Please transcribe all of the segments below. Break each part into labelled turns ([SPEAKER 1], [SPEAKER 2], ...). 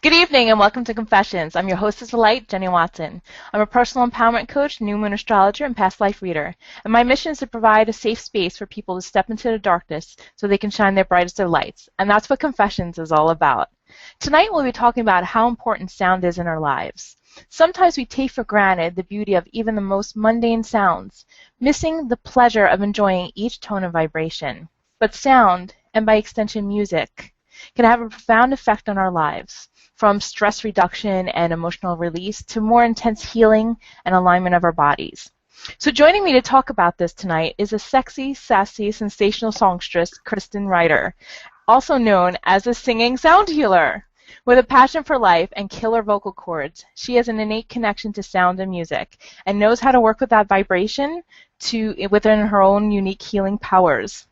[SPEAKER 1] Good evening and welcome to Confessions. I'm your hostess of light, Jenny Watson. I'm a personal empowerment coach, new moon astrologer, and past life reader. And my mission is to provide a safe space for people to step into the darkness so they can shine their brightest of lights. And that's what Confessions is all about. Tonight we'll be talking about how important sound is in our lives. Sometimes we take for granted the beauty of even the most mundane sounds, missing the pleasure of enjoying each tone of vibration. But sound, and by extension music, can have a profound effect on our lives, from stress reduction and emotional release to more intense healing and alignment of our bodies. So joining me to talk about this tonight is a sexy, sassy, sensational songstress, Kristin Reitter, also known as a singing sound healer. With a passion for life and killer vocal cords, she has an innate connection to sound and music and knows how to work with that vibration within her own unique healing powers.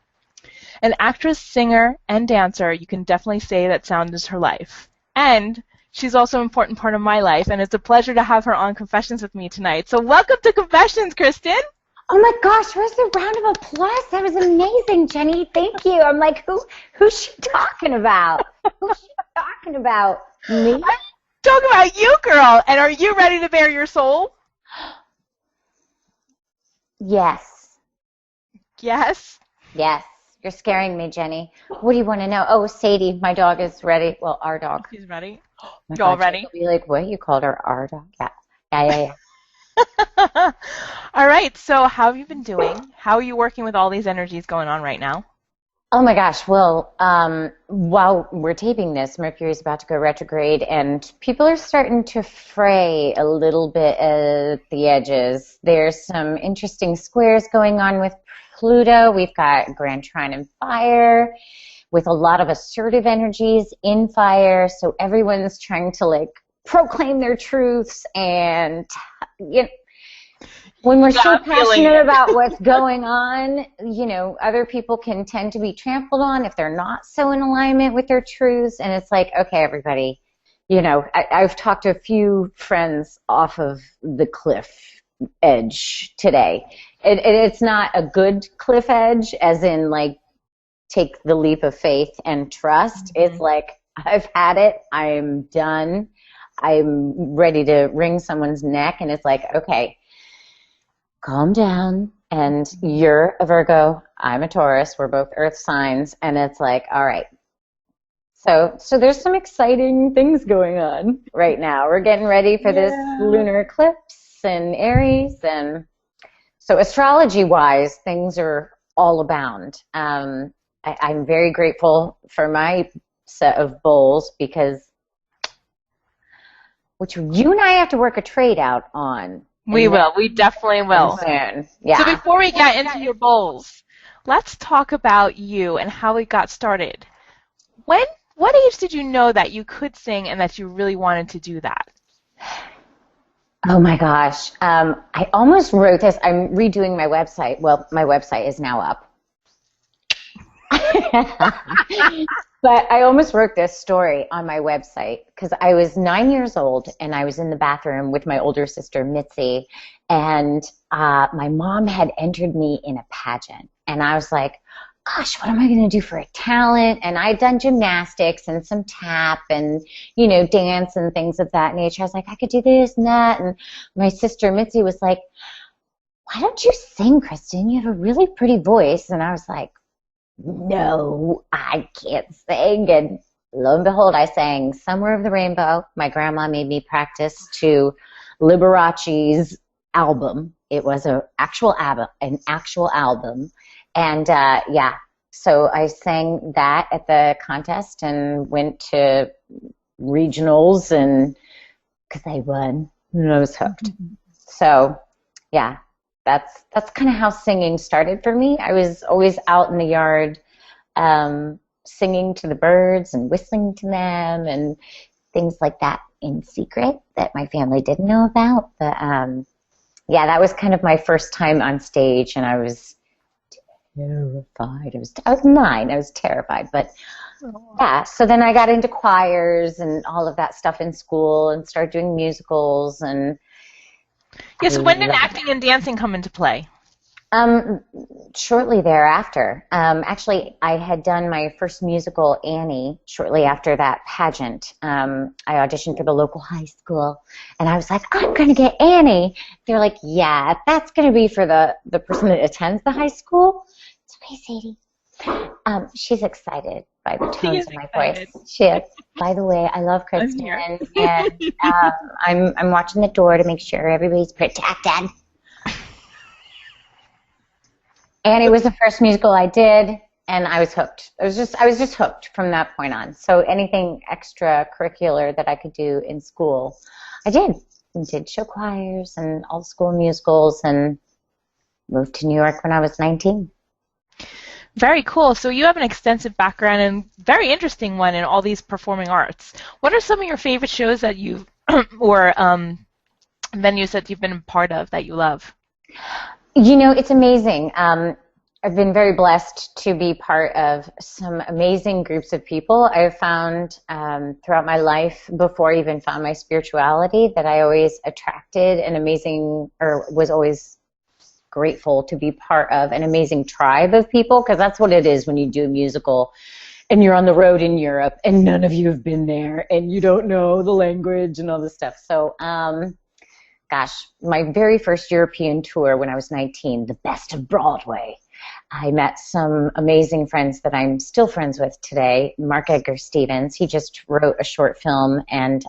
[SPEAKER 1] An actress, singer, and dancer, you can definitely say that sound is her life. And she's also an important part of my life, and it's a pleasure to have her on Confessions with me tonight. So welcome to Confessions, Kristin.
[SPEAKER 2] Oh my gosh, where's the round of applause? That was amazing, Jenny. Thank you. I'm like, who's she talking about? Who's she talking about? Me?
[SPEAKER 1] I'm talking about you, girl. And are you ready to bare your soul?
[SPEAKER 2] Yes.
[SPEAKER 1] Yes?
[SPEAKER 2] Yes. You're scaring me, Jenny. What do you want to know? Oh, Sadie, my dog is ready. Well, our dog.
[SPEAKER 1] She's ready.
[SPEAKER 2] My
[SPEAKER 1] Y'all
[SPEAKER 2] God,
[SPEAKER 1] ready?
[SPEAKER 2] she'll be like, what? You called her our dog? Yeah.
[SPEAKER 1] All right. So how have you been doing? How are you working with all these energies going on right now?
[SPEAKER 2] Oh my gosh. Well, while we're taping this, Mercury is about to go retrograde, and people are starting to fray a little bit at the edges. There's some interesting squares going on with Pluto. We've got Grand Trine in fire with a lot of assertive energies in fire. So everyone's trying to proclaim their truths, and when we're so passionate about what's going on, other people can tend to be trampled on if they're not so in alignment with their truths. And it's like, okay, everybody, I've talked to a few friends off of the cliff edge today. It's not a good cliff edge, as in take the leap of faith and trust. Mm-hmm. It's like, I've had it. I'm done. I'm ready to wring someone's neck. And it's like, okay, calm down. And you're a Virgo. I'm a Taurus. We're both earth signs. And it's like, all right. So there's some exciting things going on right now. We're getting ready for this lunar eclipse in Aries, and so astrology-wise, things are all abound. I'm very grateful for my set of bowls, which you and I have to work a trade out on.
[SPEAKER 1] We will. We definitely will.
[SPEAKER 2] Yeah.
[SPEAKER 1] So before we get into your bowls, let's talk about you and how it got started. What age did you know that you could sing and that you really wanted to do that?
[SPEAKER 2] Oh my gosh. I almost wrote this. I'm redoing my website. Well, my website is now up. But I almost wrote this story on my website because I was 9 years old and I was in the bathroom with my older sister, Mitzi, and my mom had entered me in a pageant. And I was like, gosh, what am I going to do for a talent? And I'd done gymnastics and some tap and, dance and things of that nature. I was like, I could do this and that. And my sister Mitzi was like, why don't you sing, Kristin? You have a really pretty voice. And I was like, no, I can't sing. And lo and behold, I sang Somewhere of the Rainbow. My grandma made me practice to Liberace's album. It was an actual album. And so I sang that at the contest and went to regionals, and because I won, and I was hooked. Mm-hmm. So, yeah, that's kind of how singing started for me. I was always out in the yard singing to the birds and whistling to them and things like that in secret that my family didn't know about. But, that was kind of my first time on stage, and I was terrified. I was 9. I was terrified. But so then I got into choirs and all of that stuff in school and started doing musicals. And
[SPEAKER 1] yes, when did acting and dancing come into play?
[SPEAKER 2] Um, Shortly thereafter, actually, I had done my first musical, Annie, shortly after that pageant. I auditioned for the local high school, and I was like, I'm going to get Annie. They're like, yeah, that's going to be for the person that attends the high school. It's okay, Sadie. She's excited by the
[SPEAKER 1] She
[SPEAKER 2] tones
[SPEAKER 1] is
[SPEAKER 2] of my
[SPEAKER 1] excited.
[SPEAKER 2] voice. She is. By the way, I love
[SPEAKER 1] I'm here.
[SPEAKER 2] Kristin, and I'm watching the door to make sure everybody's protected. And it was the first musical I did, and I was hooked. I was just hooked from that point on. So anything extracurricular that I could do in school, I did. And did show choirs and all school musicals, and moved to New York when I was 19.
[SPEAKER 1] Very cool. So you have an extensive background and very interesting one in all these performing arts. What are some of your favorite shows that you've or venues that you've been a part of that you love?
[SPEAKER 2] You know, it's amazing. I've been very blessed to be part of some amazing groups of people. I've found throughout my life, before I even found my spirituality, that I always attracted an amazing, or was always grateful to be part of an amazing tribe of people, because that's what it is when you do a musical and you're on the road in Europe and none of you have been there and you don't know the language and all this stuff. So, gosh, my very first European tour when I was 19, the best of Broadway, I met some amazing friends that I'm still friends with today. Mark Edgar Stevens, he just wrote a short film and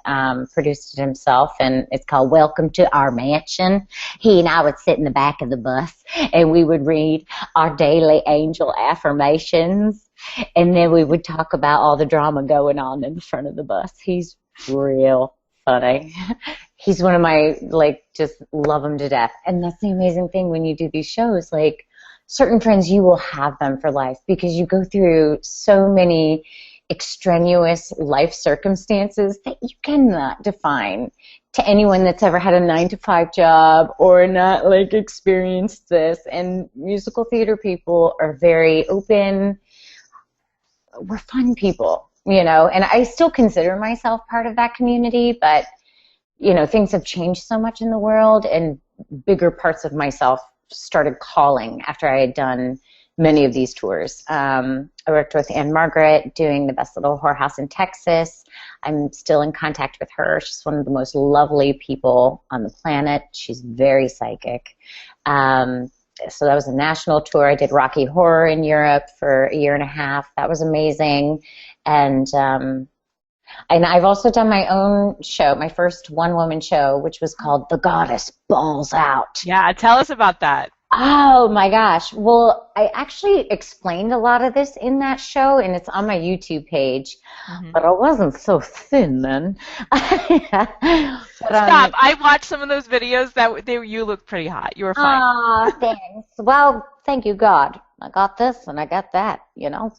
[SPEAKER 2] produced it himself, and it's called Welcome to Our Mansion. He and I would sit in the back of the bus, and we would read our daily angel affirmations, and then we would talk about all the drama going on in the front of the bus. He's real funny. He's one of my, like, just love him to death. And that's the amazing thing when you do these shows, like, certain friends, you will have them for life because you go through so many extraneous life circumstances that you cannot define to anyone that's ever had a 9-to-5 job or not, like, experienced this. And musical theater people are very open. We're fun people, you know, and I still consider myself part of that community, but, you know, things have changed so much in the world, and bigger parts of myself started calling after I had done many of these tours. I worked with Anne Margaret doing the Best Little Whorehouse in Texas. I'm still in contact with her. She's one of the most lovely people on the planet. She's very psychic. So that was a national tour. I did Rocky Horror in Europe for a year and a half. That was amazing. And I've also done my own show, my first one-woman show, which was called The Goddess Balls Out.
[SPEAKER 1] Yeah, tell us about that.
[SPEAKER 2] Oh, my gosh. Well, I actually explained a lot of this in that show, and it's on my YouTube page. Mm-hmm. But I wasn't so thin then.
[SPEAKER 1] Stop. I watched some of those videos. You looked pretty hot. You were fine.
[SPEAKER 2] Aw, thanks. Well, thank you, God. I got this and I got that, you know.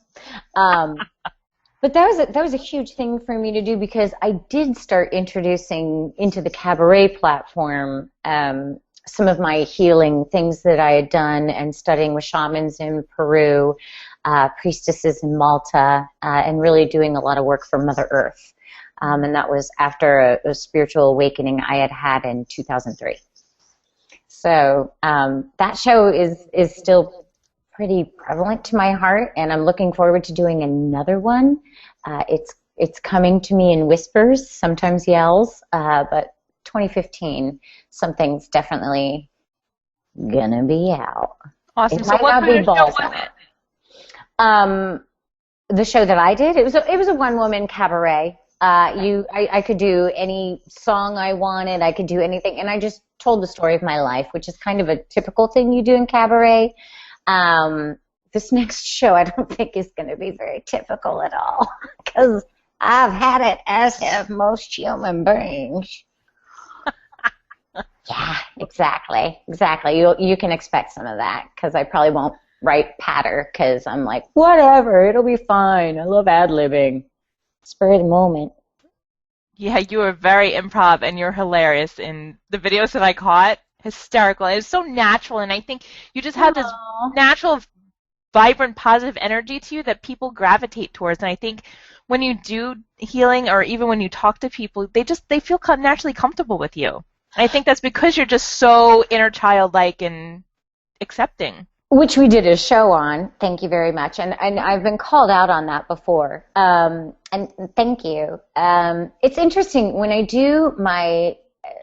[SPEAKER 2] But that was a huge thing for me to do, because I did start introducing into the cabaret platform some of my healing things that I had done, and studying with shamans in Peru, priestesses in Malta, and really doing a lot of work for Mother Earth. And that was after a spiritual awakening I had had in 2003. So that show is still pretty prevalent to my heart, and I'm looking forward to doing another one. It's coming to me in whispers, sometimes yells, but 2015, something's definitely gonna be out.
[SPEAKER 1] Awesome.
[SPEAKER 2] It
[SPEAKER 1] so
[SPEAKER 2] might
[SPEAKER 1] what
[SPEAKER 2] not be balls
[SPEAKER 1] was it?
[SPEAKER 2] The show that I did, it was a one-woman cabaret. I could do any song I wanted. I could do anything, and I just told the story of my life, which is kind of a typical thing you do in cabaret. This next show I don't think is going to be very typical at all, because I've had it, as have most human beings. Yeah, exactly. You can expect some of that, because I probably won't write patter, because I'm like, whatever, it'll be fine. I love ad-libbing. Spur of the moment.
[SPEAKER 1] Yeah, you are very improv, and you're hilarious in the videos that I caught. Hysterical. It's so natural, and I think you just have this natural, vibrant, positive energy to you that people gravitate towards. And I think when you do healing, or even when you talk to people, they feel naturally comfortable with you. And I think that's because you're just so inner childlike and accepting.
[SPEAKER 2] Which we did a show on. Thank you very much. And I've been called out on that before. And thank you. It's interesting when I do my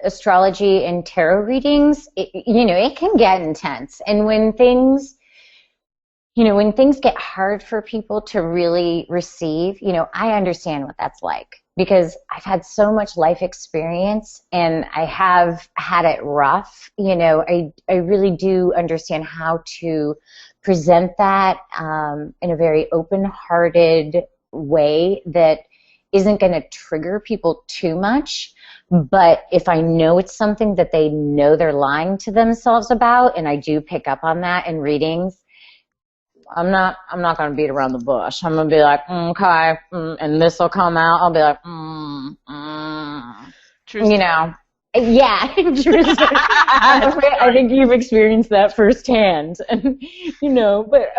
[SPEAKER 2] astrology and tarot readings, it can get intense. And when things get hard for people to really receive, I understand what that's like because I've had so much life experience and I have had it rough. I really do understand how to present that in a very open-hearted way that isn't going to trigger people too much. But if I know it's something that they know they're lying to themselves about, and I do pick up on that in readings, I'm not going to beat around the bush. I'm going to be like, okay, and this will come out. I'll be like,
[SPEAKER 1] True.
[SPEAKER 2] Yeah, true. I think you've experienced that firsthand, and but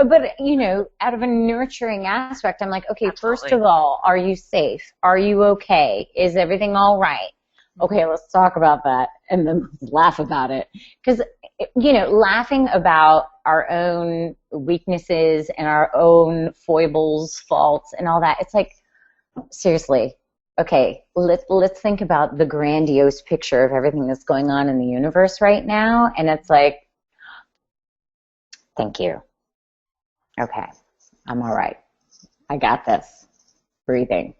[SPEAKER 2] out of a nurturing aspect, I'm like, okay,
[SPEAKER 1] Absolutely.
[SPEAKER 2] First of all, are you safe? Are you okay? Is everything all right? Okay, let's talk about that, and then laugh about it, because laughing about our own weaknesses and our own foibles, faults, and all that, it's like, seriously, okay, let's think about the grandiose picture of everything that's going on in the universe right now, and it's like, thank you. Okay, I'm all right. I got this. Breathing.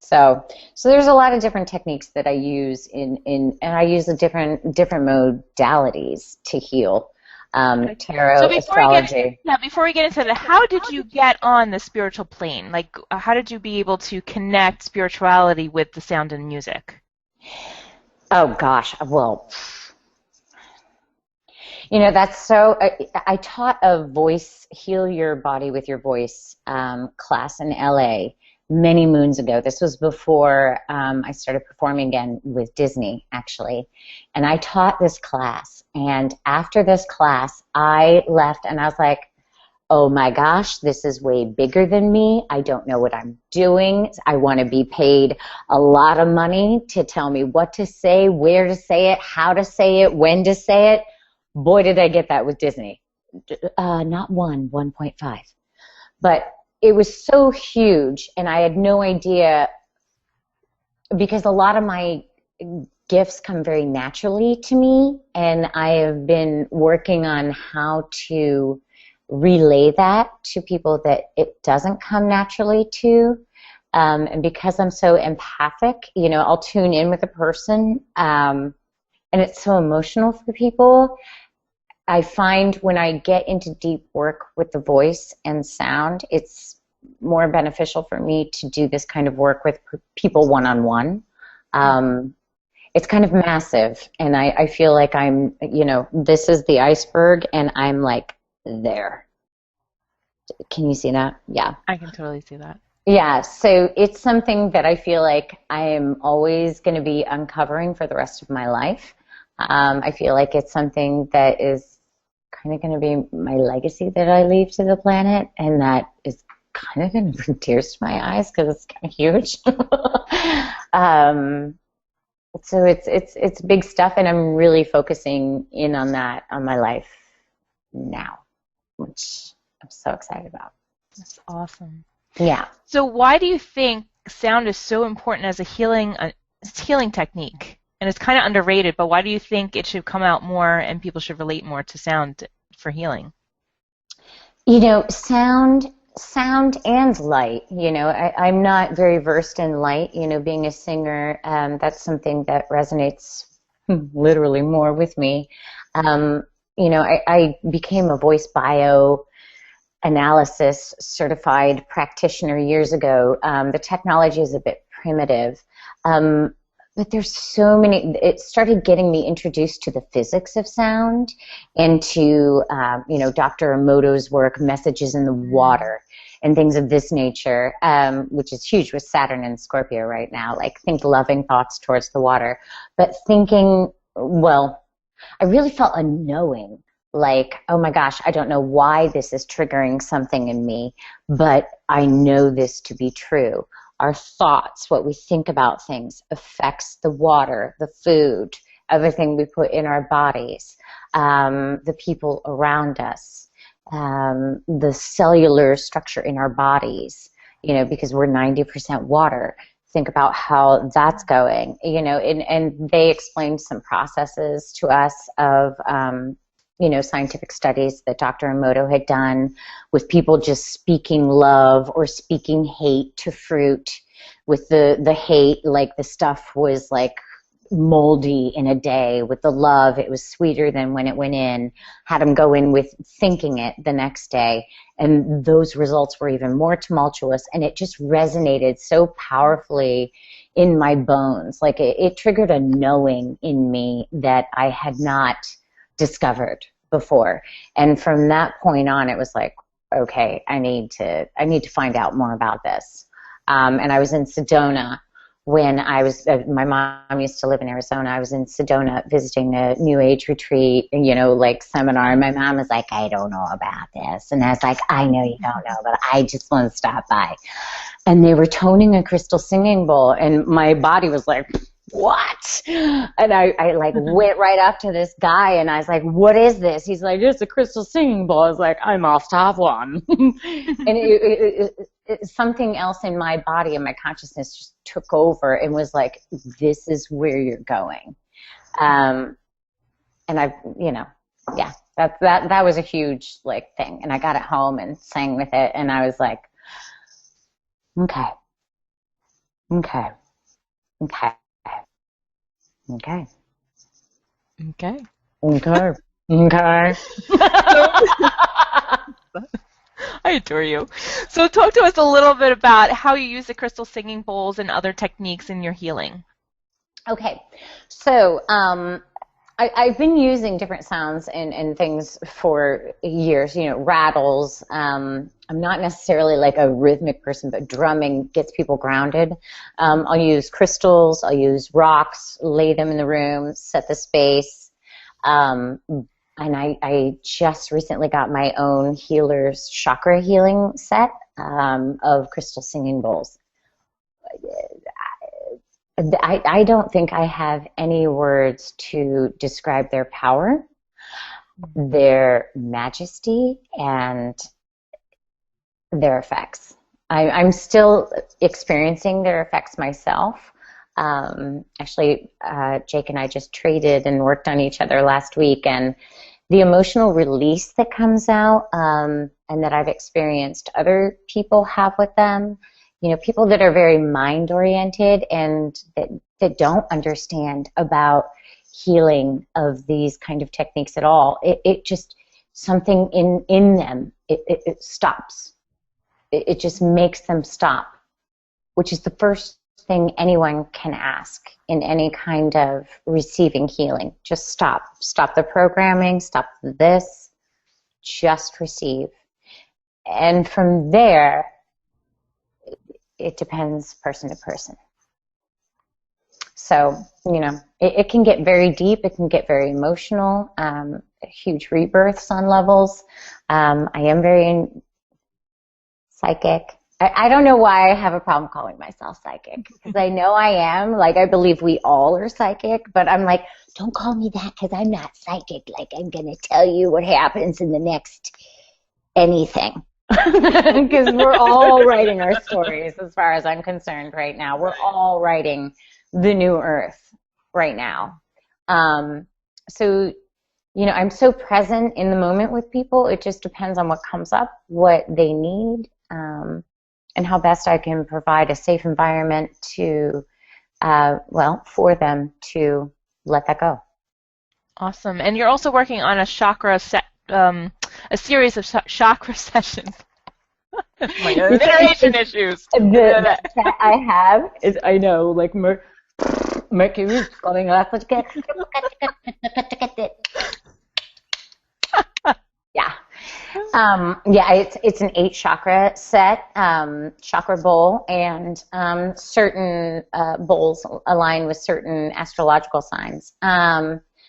[SPEAKER 2] So there's a lot of different techniques that I use and I use the different modalities to heal. Tarot, astrology.
[SPEAKER 1] Before we get into that, how did you get on the spiritual plane? Like, how did you be able to connect spirituality with the sound and music?
[SPEAKER 2] Oh gosh, well, that's so. I taught a voice, heal your body with your voice class in LA many moons ago. This was before I started performing again with Disney, actually. And I taught this class. And after this class, I left and I was like, oh my gosh, this is way bigger than me. I don't know what I'm doing. I want to be paid a lot of money to tell me what to say, where to say it, how to say it, when to say it. Boy, did I get that with Disney. Not 1.5. But it was so huge, and I had no idea, because a lot of my gifts come very naturally to me, and I have been working on how to relay that to people that it doesn't come naturally to. And because I'm so empathic, I'll tune in with a person, and it's so emotional for people. I find when I get into deep work with the voice and sound, it's more beneficial for me to do this kind of work with people one-on-one. It's kind of massive, and I feel like I'm, this is the iceberg, and I'm like there. Can you see that? Yeah.
[SPEAKER 1] I can totally see that.
[SPEAKER 2] Yeah, so it's something that I feel like I am always going to be uncovering for the rest of my life. I feel like it's something that is kind of going to be my legacy that I leave to the planet, and that is kind of going to bring tears to my eyes because it's kind of huge. So it's big stuff, and I'm really focusing in on that on my life now, which I'm so excited about.
[SPEAKER 1] That's awesome.
[SPEAKER 2] Yeah.
[SPEAKER 1] So why do you think sound is so important as a healing technique? And it's kind of underrated, but why do you think it should come out more and people should relate more to sound for healing?
[SPEAKER 2] Sound and light. I'm not very versed in light. Being a singer, that's something that resonates literally more with me. I became a voice bioanalysis certified practitioner years ago. The technology is a bit primitive. But there's so many, it started getting me introduced to the physics of sound and to, Dr. Emoto's work, Messages in the Water, and things of this nature, which is huge with Saturn and Scorpio right now. Like, think loving thoughts towards the water. But thinking, well, I really felt a knowing, like, oh my gosh, I don't know why this is triggering something in me, but I know this to be true. Our thoughts, what we think about things, affects the water, the food, everything we put in our bodies. the people around us, the cellular structure in our bodies, because we're 90% water. Think about how that's going, and they explained some processes to us of, scientific studies that Dr. Emoto had done with people just speaking love or speaking hate to fruit. With the hate, like the stuff was like moldy in a day. With the love, it was sweeter than when it went in. Had them go in with thinking it the next day, and those results were even more tumultuous, and it just resonated so powerfully in my bones. Like it triggered a knowing in me that I had not discovered before. And from that point on, it was like, okay, I need to find out more about this. And I was in Sedona when I was, my mom used to live in Arizona. I was in Sedona visiting a New Age retreat, seminar. And my mom was like, I don't know about this. And I was like, I know you don't know, but I just want to stop by. And they were toning a crystal singing bowl. And my body was like, what? And I went right up to this guy and I was like, what is this? He's like, it's a crystal singing bowl. I was like, I must have one. And something else in my body and my consciousness just took over and was like, this is where you're going. And that was a huge thing. And I got it home and sang with it. And I was like, okay.
[SPEAKER 1] I adore you. So talk to us a little bit about how you use the crystal singing bowls and other techniques in your healing.
[SPEAKER 2] Okay. So I've been using different sounds and things for years, rattles. I'm not necessarily like a rhythmic person, but drumming gets people grounded. I'll use crystals, I'll use rocks, lay them in the room, set the space. And I just recently got my own healer's chakra healing set of crystal singing bowls. I don't think I have any words to describe their power, their majesty, and their effects. I'm still experiencing their effects myself. Actually, Jake and I just traded and worked on each other last week, and the emotional release that comes out and that I've experienced other people have with them, people that are very mind-oriented and that don't understand about healing of these kind of techniques at all. It just, something in them, it stops. It just makes them stop, which is the first thing anyone can ask in any kind of receiving healing. Just stop. Stop the programming, stop this, just receive. And from there, it depends person to person. So, it can get very deep, it can get very emotional, huge rebirths on levels. I am very psychic. I don't know why I have a problem calling myself psychic, because I know I am. I believe we all are psychic, but I'm like, don't call me that because I'm not psychic. I'm going to tell you what happens in the next anything. Because we're all writing our stories as far as I'm concerned right now. We're all writing the new earth right now. So, I'm so present in the moment with people. It just depends on what comes up, what they need, and how best I can provide a safe environment to, for them to let that go.
[SPEAKER 1] Awesome. And you're also working on a a series of chakra sessions. My alliteration issues.
[SPEAKER 2] The chat I have is, I know, Mercury's going off. Yeah. It's an 8 chakra set, chakra bowl, and certain bowls align with certain astrological signs.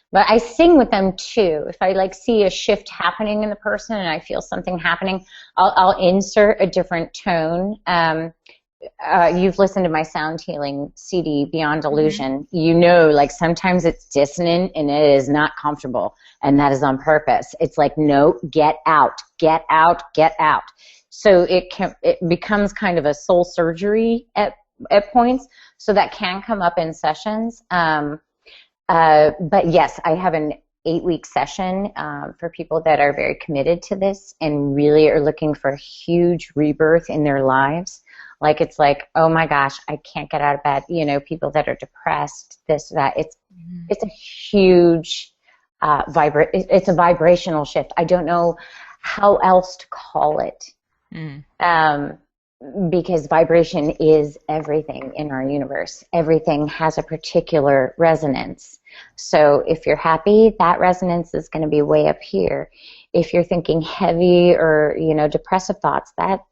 [SPEAKER 2] But I sing with them too. If I see a shift happening in the person and I feel something happening, I'll insert a different tone. you've listened to my sound healing CD, Beyond Illusion. You know, like sometimes it's dissonant and it is not comfortable, and that is on purpose. It's like, no, get out, get out, get out. So it becomes kind of a soul surgery at points. So that can come up in sessions. But yes, I have an 8-week session for people that are very committed to this and really are looking for a huge rebirth in their lives. Like, it's like, oh my gosh, I can't get out of bed. You know, people that are depressed, this, that. It's a huge it's a vibrational shift. I don't know how else to call it. Because vibration is everything in our universe. Everything has a particular resonance. So if you're happy, that resonance is going to be way up here. If you're thinking heavy or, you know, depressive thoughts, that's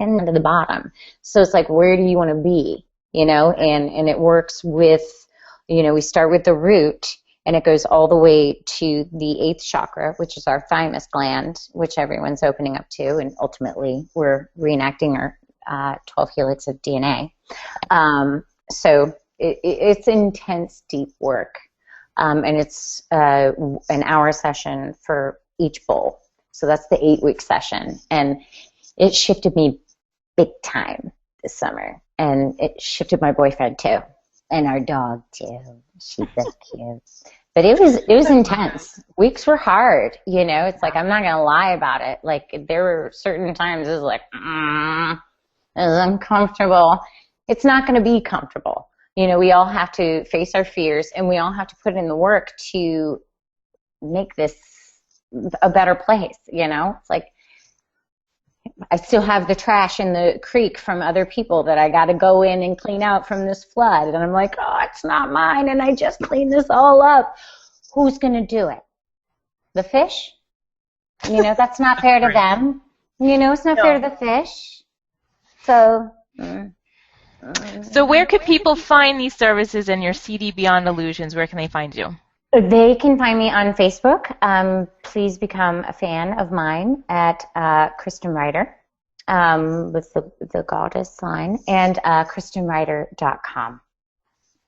[SPEAKER 2] into the bottom. So it's like, where do you want to be? You know, and it works with, you know, we start with the root, and it goes all the way to the 8th chakra, which is our thymus gland, which everyone's opening up to, and ultimately we're reenacting our 12 helix of DNA. So it's intense, deep work, and it's an hour session for each bowl. So that's the 8-week session, and it shifted me big time this summer, and it shifted my boyfriend too. And our dog too. She's so cute. But it was intense. Weeks were hard, you know. It's like, I'm not gonna lie about it. Like, there were certain times it was like, it was uncomfortable. It's not gonna be comfortable. You know, we all have to face our fears, and we all have to put in the work to make this a better place, you know? It's like, I still have the trash in the creek from other people that I got to go in and clean out from this flood. And I'm like, oh, it's not mine, and I just cleaned this all up. Who's going to do it? The fish? You know, that's not fair to them. You know, it's not fair to the fish. So...
[SPEAKER 1] So where could people find these services and your CD Beyond Illusions? Where can they find you?
[SPEAKER 2] They can find me on Facebook. Please become a fan of mine at Kristin Reitter with the goddess sign, and KristinReitter.com.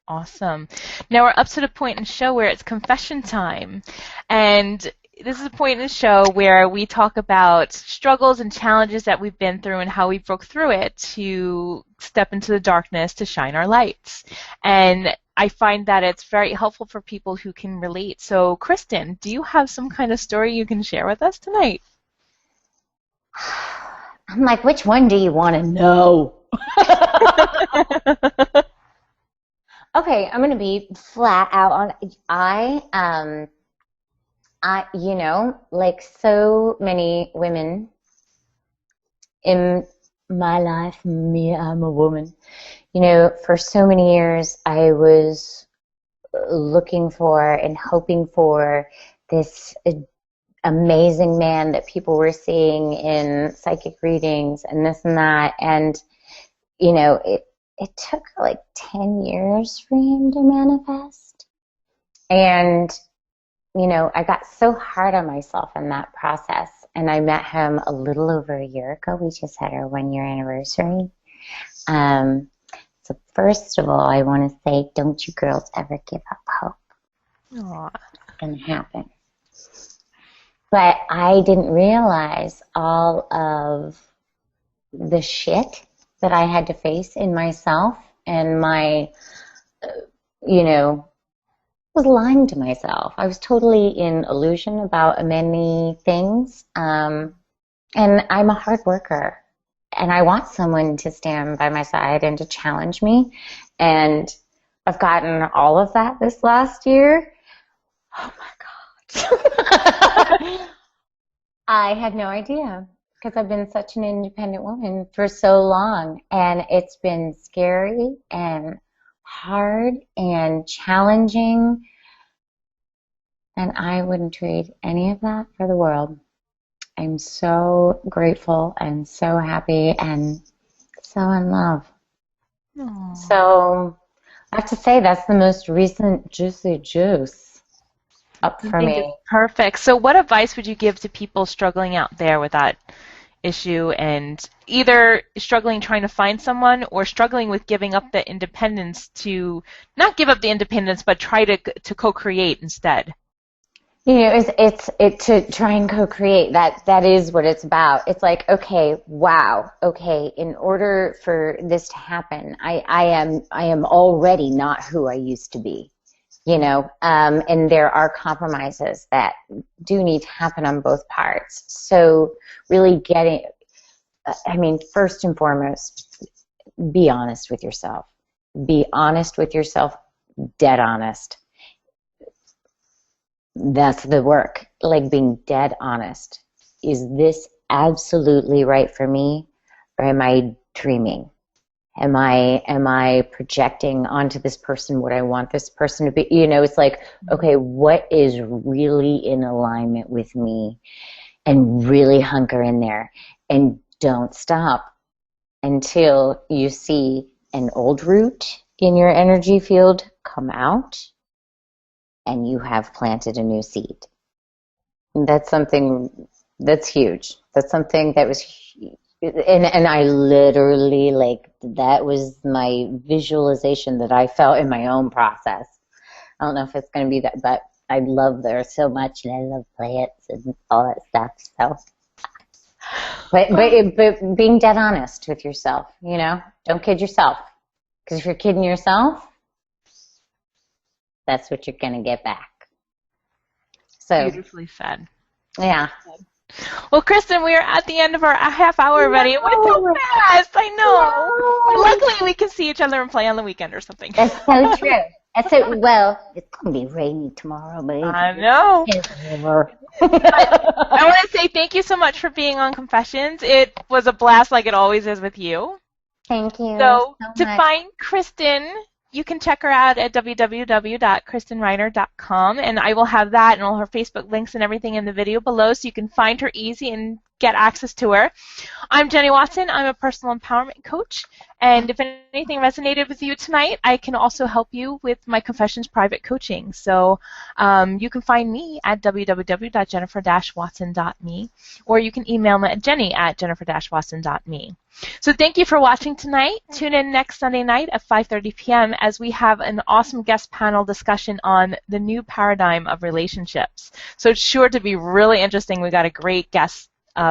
[SPEAKER 1] Awesome. Now we're up to the point in the show where it's confession time. And this is a point in the show where we talk about struggles and challenges that we've been through and how we broke through it to step into the darkness to shine our lights. And I find that it's very helpful for people who can relate. So, Kristin, do you have some kind of story you can share with us tonight?
[SPEAKER 2] I'm like, which one do you want to know? Okay, I'm going to be flat out on. You know, like so many women in my life, I'm a woman. You know, for so many years, I was looking for and hoping for this amazing man that people were seeing in psychic readings and this and that. And, you know, it took like 10 years for him to manifest. And, you know, I got so hard on myself in that process. And I met him a little over a year ago. We just had our 1-year anniversary. So first of all, I want to say, don't you girls ever give up hope.
[SPEAKER 1] Aww.
[SPEAKER 2] It's going to happen. But I didn't realize all of the shit that I had to face in myself, and my, you know, was lying to myself. I was totally in illusion about many things. And I'm a hard worker. And I want someone to stand by my side and to challenge me. And I've gotten all of that this last year. Oh my God. I had no idea, because I've been such an independent woman for so long. And it's been scary and hard and challenging. And I wouldn't trade any of that for the world. I'm so grateful and so happy and so in love.
[SPEAKER 1] Aww.
[SPEAKER 2] So I have to say that's the most recent juicy juice up for me.
[SPEAKER 1] Perfect. So what advice would you give to people struggling out there with that issue and either struggling trying to find someone or struggling with giving up the independence to not give up the independence but try to co-create instead.
[SPEAKER 2] You know, it's to try and co-create. That is what it's about. It's like, okay, wow, okay, in order for this to happen, I am already not who I used to be. You know, and there are compromises that do need to happen on both parts. So really first and foremost, be honest with yourself. Be honest with yourself, dead honest. That's the work, like being dead honest. Is this absolutely right for me, or am I dreaming? Am I projecting onto this person what I want this person to be? You know, it's like, okay, what is really in alignment with me? And really hunker in there and don't stop until you see an old root in your energy field come out and you have planted a new seed. And that's something that's huge. That's something that was and I literally, like, that was my visualization that I felt in my own process. I don't know if it's going to be that, but I love there so much, and I love plants and all that stuff. So, but being dead honest with yourself, you know, don't kid yourself, because if you're kidding yourself, that's what you're going to get back. So
[SPEAKER 1] Beautifully said.
[SPEAKER 2] Yeah.
[SPEAKER 1] Well, Kristin, we are at the end of our half hour already. It went so fast. I know.
[SPEAKER 2] No.
[SPEAKER 1] Luckily, we can see each other and play on the weekend or something.
[SPEAKER 2] That's so true. Well, it's going to be rainy tomorrow, but
[SPEAKER 1] I know. I want to say thank you so much for being on Confessions. It was a blast, like it always is with you.
[SPEAKER 2] Thank you.
[SPEAKER 1] So
[SPEAKER 2] so
[SPEAKER 1] to
[SPEAKER 2] much.
[SPEAKER 1] find Kristin, you can check her out at www.kristinreitter.com, and I will have that and all her Facebook links and everything in the video below, so you can find her easy and get access to her. I'm Jenny Watson. I'm a personal empowerment coach, and if anything resonated with you tonight, I can also help you with my Confessions private coaching. So you can find me at www.jennifer-watson.me, or you can email me at jenny@jennifer-watson.me. So thank you for watching tonight. Tune in next Sunday night at 5:30 p.m. as we have an awesome guest panel discussion on the new paradigm of relationships. So it's sure to be really interesting. We got a great guest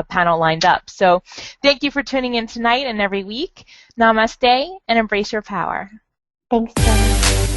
[SPEAKER 1] panel lined up. So thank you for tuning in tonight and every week. Namaste and embrace your power.
[SPEAKER 2] Thanks so much.